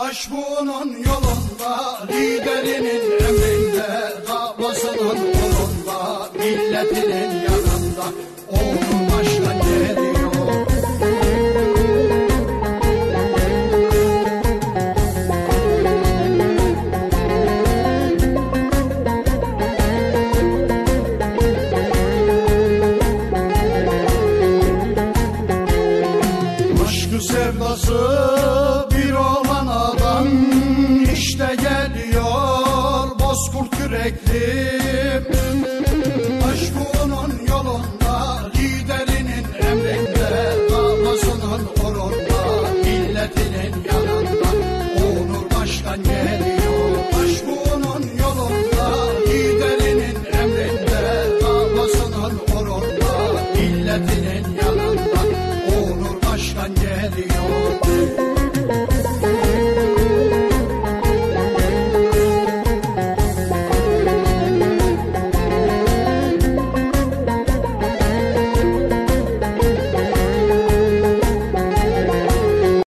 Baş bunun yolunda, liderinin emrinde, davasının yolunda, milletinin yanında, oğlum başkan geliyor. Aşkı sevdası bir olan adam işte geliyor, bozkurt yürekli